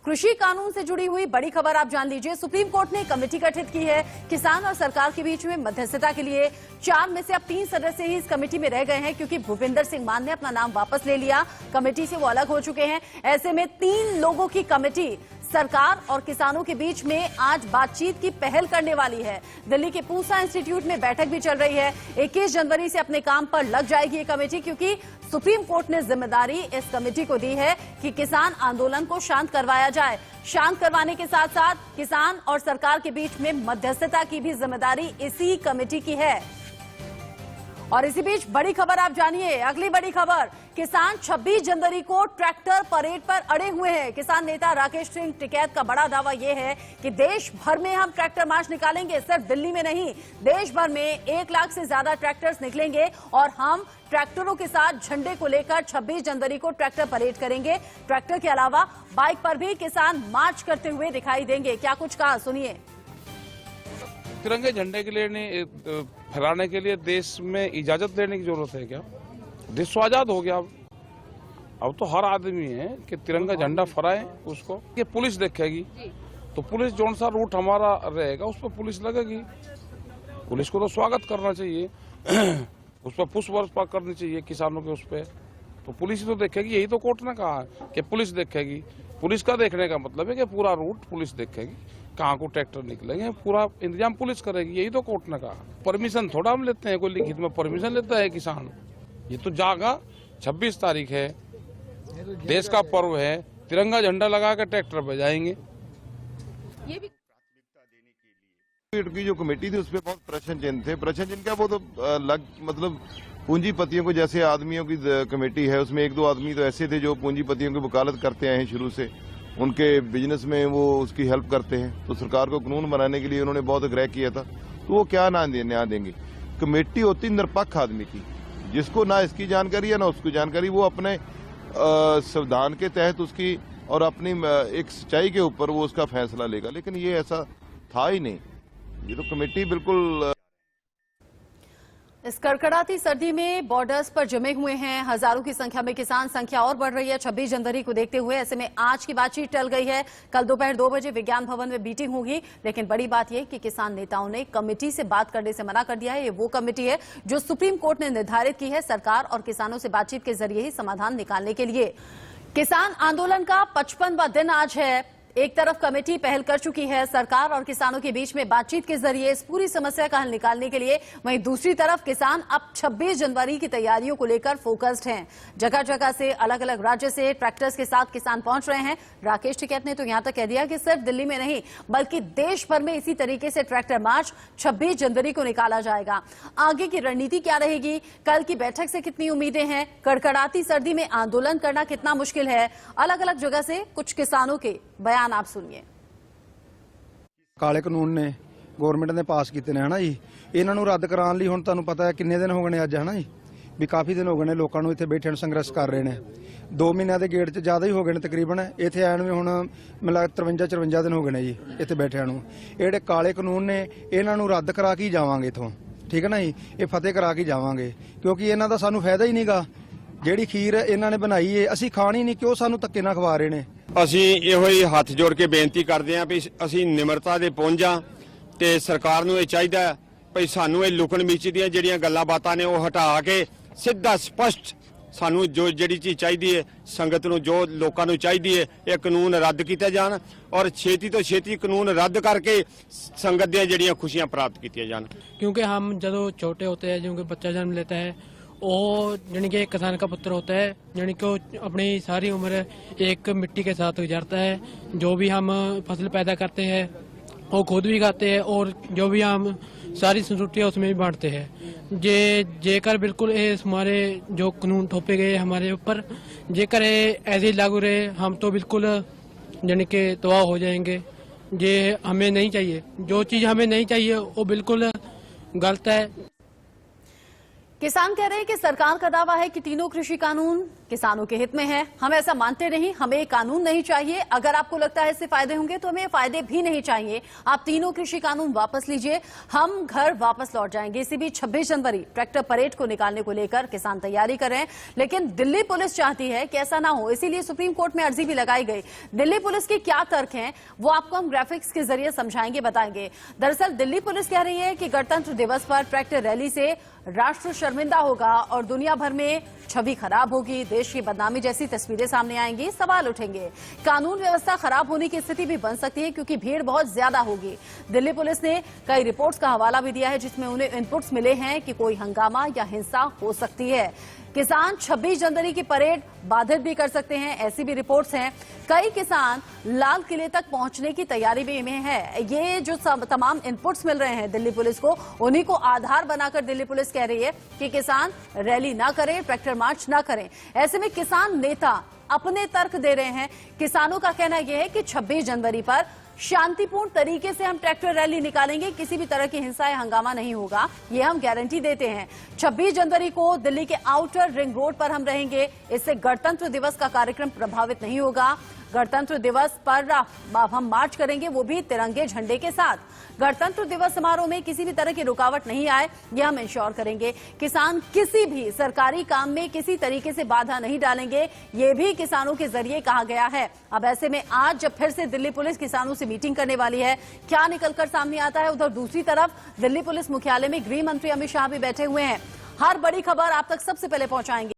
कृषि कानून से जुड़ी हुई बड़ी खबर आप जान लीजिए। सुप्रीम कोर्ट ने कमेटी गठित की है किसान और सरकार के बीच में मध्यस्थता के लिए। 4 में से अब 3 सदस्य ही इस कमेटी में रह गए हैं, क्योंकि भूपिंदर सिंह मान ने अपना नाम वापस ले लिया। कमेटी से वो अलग हो चुके हैं। ऐसे में 3 लोगों की कमेटी सरकार और किसानों के बीच में आज बातचीत की पहल करने वाली है। दिल्ली के पूसा इंस्टीट्यूट में बैठक भी चल रही है। 21 जनवरी से अपने काम पर लग जाएगी ये कमेटी, क्योंकि सुप्रीम कोर्ट ने जिम्मेदारी इस कमेटी को दी है कि किसान आंदोलन को शांत करवाया जाए। शांत करवाने के साथ साथ किसान और सरकार के बीच में मध्यस्थता की भी जिम्मेदारी इसी कमेटी की है। और इसी बीच बड़ी खबर आप जानिए। अगली बड़ी खबर, किसान 26 जनवरी को ट्रैक्टर परेड पर अड़े हुए हैं। किसान नेता राकेश सिंह टिकैत का बड़ा दावा यह है कि देश भर में हम ट्रैक्टर मार्च निकालेंगे। सिर्फ दिल्ली में नहीं, देश भर में 1 लाख से ज्यादा ट्रैक्टर्स निकलेंगे और हम ट्रैक्टरों के साथ झंडे को लेकर 26 जनवरी को ट्रैक्टर परेड करेंगे। ट्रैक्टर के अलावा बाइक पर भी किसान मार्च करते हुए दिखाई देंगे। क्या कुछ कहा, सुनिए। तिरंगे झंडे के लिए फहराने के लिए देश में इजाजत लेने की जरूरत है क्या? देश तो आजाद हो गया। अब तो हर आदमी है कि तिरंगा झंडा फहराए उसको। ये पुलिस देखेगी तो पुलिस जो सा रूट हमारा रहेगा उस पर पुलिस लगेगी। पुलिस को तो स्वागत करना चाहिए, उस पर पुष्प वर्षा करनी चाहिए किसानों के उस पर। तो पुलिस ही तो देखेगी। यही तो कोर्ट ने कहा है कि पुलिस देखेगी। पुलिस का देखने का मतलब है कि पूरा रूट पुलिस देखेगी, कहाँ को ट्रैक्टर निकलेंगे, पूरा इंतजाम पुलिस करेगी। यही तो कोर्ट ने कहा। परमिशन थोड़ा हम लेते हैं, कोई लिखित में परमिशन लेता है किसान? ये तो जागा 26 तारीख है, देश का पर्व है, तिरंगा झंडा लगा कर ट्रैक्टर पे जाएंगे। ये भी की जो कमेटी थी उसपे बहुत प्रश्न चिन्ह थे। प्रश्न चिन्ह क्या, वो तो मतलब पूंजीपतियों को, जैसे आदमियों की कमेटी है उसमें 1-2 आदमी तो ऐसे थे जो पूंजीपतियों की वकालत करते आए हैं शुरू से, उनके बिजनेस में वो उसकी हेल्प करते हैं। तो सरकार को कानून बनाने के लिए उन्होंने बहुत आग्रह किया था। तो वो क्या न्याय देंगे? कमेटी होती निरपक्ष आदमी की, जिसको ना इसकी जानकारी है ना उसकी जानकारी। वो अपने संविधान के तहत उसकी और अपनी एक सच्चाई के ऊपर वो उसका फैसला लेगा। लेकिन ये ऐसा था ही नहीं। ये तो कमेटी बिल्कुल। इस कड़कड़ाती सर्दी में बॉर्डर्स पर जमे हुए हैं हजारों की संख्या में किसान। संख्या और बढ़ रही है 26 जनवरी को देखते हुए। ऐसे में आज की बातचीत टल गई है। कल दोपहर 2 बजे विज्ञान भवन में मीटिंग होगी। लेकिन बड़ी बात यह कि किसान नेताओं ने कमेटी से बात करने से मना कर दिया है। ये वो कमेटी है जो सुप्रीम कोर्ट ने निर्धारित की है सरकार और किसानों से बातचीत के जरिए ही समाधान निकालने के लिए। किसान आंदोलन का 55वां दिन आज है। एक तरफ कमेटी पहल कर चुकी है सरकार और किसानों के बीच में बातचीत के जरिए इस पूरी समस्या का हल निकालने के लिए, वहीं दूसरी तरफ किसान अब 26 जनवरी की तैयारियों को लेकर फोकस्ड हैं। जगह जगह से, अलग अलग राज्य से ट्रैक्टर्स के साथ किसान पहुंच रहे हैं। राकेश टिकैत ने तो यहां तक कह दिया कि सिर्फ दिल्ली में नहीं बल्कि देश भर में इसी तरीके से ट्रैक्टर मार्च 26 जनवरी को निकाला जाएगा। आगे की रणनीति क्या रहेगी, कल की बैठक से कितनी उम्मीदें हैं, कड़कड़ाती सर्दी में आंदोलन करना कितना मुश्किल है, अलग अलग जगह से कुछ किसानों के बयान आप सुनिए। काले कानून ने गवर्नमेंट ने पास किए हैं है जी, इन्हों रद्द कराने लिए हुण तुहानूं पता है किन्ने दिन हो गए अज है ना जी, भी काफ़ी दिन हो गए लोगों को इत्थे बैठे संघर्ष कर रहे हैं। 2 महीनों के गेट च ज़्यादा ही हो गए तकरीबन। इत्थे आने में हुण मतलब 53-54 दिन हो गए जी इत्थे बैठिया नूं। ये काले कानून ने इन्हों रद्द करा के जावांगे इथों, ठीक है ना जी, ये फतेह करा के जावांगे, क्योंकि इन्हां दा सानूं फायदा ही नहींगा। जिहड़ी खीर इन्हां ने बनाई है असीं खाणी नहीं, क्यों सानूं धक्के नाल खवा रहे हैं। ਅਸੀਂ ਇਹੋ ਹੀ ਹੱਥ ਜੋੜ ਕੇ ਬੇਨਤੀ ਕਰਦੇ ਆਂ ਵੀ ਅਸੀਂ ਨਿਮਰਤਾ ਦੇ ਪਹੁੰਚਾਂ ਤੇ ਸਰਕਾਰ ਨੂੰ ਇਹ ਚਾਹੀਦਾ ਭਈ ਸਾਨੂੰ ਇਹ ਲੁਕਣ ਮੀਚੀ ਦੀਆਂ ਜਿਹੜੀਆਂ ਗੱਲਾਂ ਬਾਤਾਂ ਨੇ ਉਹ ਹਟਾ ਕੇ ਸਿੱਧਾ ਸਪਸ਼ਟ ਸਾਨੂੰ ਜੋ ਜਿਹੜੀ ਚੀਜ਼ ਚਾਹੀਦੀ ਹੈ, ਸੰਗਤ ਨੂੰ ਜੋ ਲੋਕਾਂ ਨੂੰ ਚਾਹੀਦੀ ਹੈ, ਇਹ ਕਾਨੂੰਨ ਰੱਦ ਕੀਤੇ ਜਾਣ ਔਰ ਛੇਤੀ ਤੋਂ ਛੇਤੀ ਕਾਨੂੰਨ ਰੱਦ ਕਰਕੇ ਸੰਗਤ ਦੀਆਂ ਜਿਹੜੀਆਂ ਖੁਸ਼ੀਆਂ ਪ੍ਰਾਪਤ ਕੀਤੀਆਂ ਜਾਣ। क्योंकि हम जब छोटे होते हैं, जो बच्चा जन्म लेता है वो यानी कि किसान का पुत्र होता है, यानी कि वो अपनी सारी उम्र एक मिट्टी के साथ गुजारता है। जो भी हम फसल पैदा करते हैं वो खुद भी खाते हैं और जो भी हम सारी संस्कृतियाँ उसमें भी बांटते हैं। जेकर बिल्कुल ये हमारे जो कानून थोपे गए हमारे ऊपर, जेकर ऐसे लागू रहे हम तो बिल्कुल यानी कि तबाह हो जाएंगे। ये हमें नहीं चाहिए, जो चीज़ हमें नहीं चाहिए वो बिल्कुल गलत है। किसान कह रहे हैं कि सरकार का दावा है कि तीनों कृषि कानून किसानों के हित में है। हम ऐसा मानते नहीं, हमें कानून नहीं चाहिए। अगर आपको लगता है इससे फायदे होंगे तो हमें फायदे भी नहीं चाहिए। आप तीनों कृषि कानून वापस लीजिए, हम घर वापस लौट जाएंगे। इसी बीच 26 जनवरी ट्रैक्टर परेड को निकालने को लेकर किसान तैयारी कर रहे हैं, लेकिन दिल्ली पुलिस चाहती है कि ऐसा ना हो, इसीलिए सुप्रीम कोर्ट में अर्जी भी लगाई गई। दिल्ली पुलिस के क्या तर्क हैं वो आपको हम ग्राफिक्स के जरिए समझाएंगे, बताएंगे। दरअसल दिल्ली पुलिस कह रही है कि गणतंत्र दिवस पर ट्रैक्टर रैली से राष्ट्र शर्मिंदा होगा और दुनिया भर में छवि खराब होगी, देश की बदनामी जैसी तस्वीरें सामने आएंगी, सवाल उठेंगे। कानून व्यवस्था खराब होने की स्थिति भी बन सकती है क्योंकि भीड़ बहुत ज्यादा होगी। दिल्ली पुलिस ने कई रिपोर्ट्स का हवाला भी दिया है जिसमें उन्हें इनपुट्स मिले हैं कि कोई हंगामा या हिंसा हो सकती है। किसान 26 जनवरी की परेड बाधित भी कर सकते हैं, ऐसी भी रिपोर्ट्स हैं। कई किसान लाल किले तक पहुंचने की तैयारी भी में है। ये जो तमाम इनपुट्स मिल रहे हैं दिल्ली पुलिस को, उन्हीं को आधार बनाकर दिल्ली पुलिस कह रही है कि किसान रैली ना करें, ट्रैक्टर मार्च ना करें। ऐसे में किसान नेता अपने तर्क दे रहे हैं। किसानों का कहना यह है कि 26 जनवरी पर शांतिपूर्ण तरीके से हम ट्रैक्टर रैली निकालेंगे, किसी भी तरह की हिंसा या हंगामा नहीं होगा, ये हम गारंटी देते हैं। 26 जनवरी को दिल्ली के आउटर रिंग रोड पर हम रहेंगे, इससे गणतंत्र दिवस का कार्यक्रम प्रभावित नहीं होगा। गणतंत्र दिवस पर हम मार्च करेंगे, वो भी तिरंगे झंडे के साथ। गणतंत्र दिवस समारोह में किसी भी तरह की रुकावट नहीं आए, ये हम इंश्योर करेंगे। किसान किसी भी सरकारी काम में किसी तरीके से बाधा नहीं डालेंगे, ये भी किसानों के जरिए कहा गया है। अब ऐसे में आज जब फिर से दिल्ली पुलिस किसानों से मीटिंग करने वाली है, क्या निकलकर सामने आता है? उधर दूसरी तरफ दिल्ली पुलिस मुख्यालय में गृह मंत्री अमित शाह भी बैठे हुए हैं। हर बड़ी खबर आप तक सबसे पहले पहुंचाएंगे।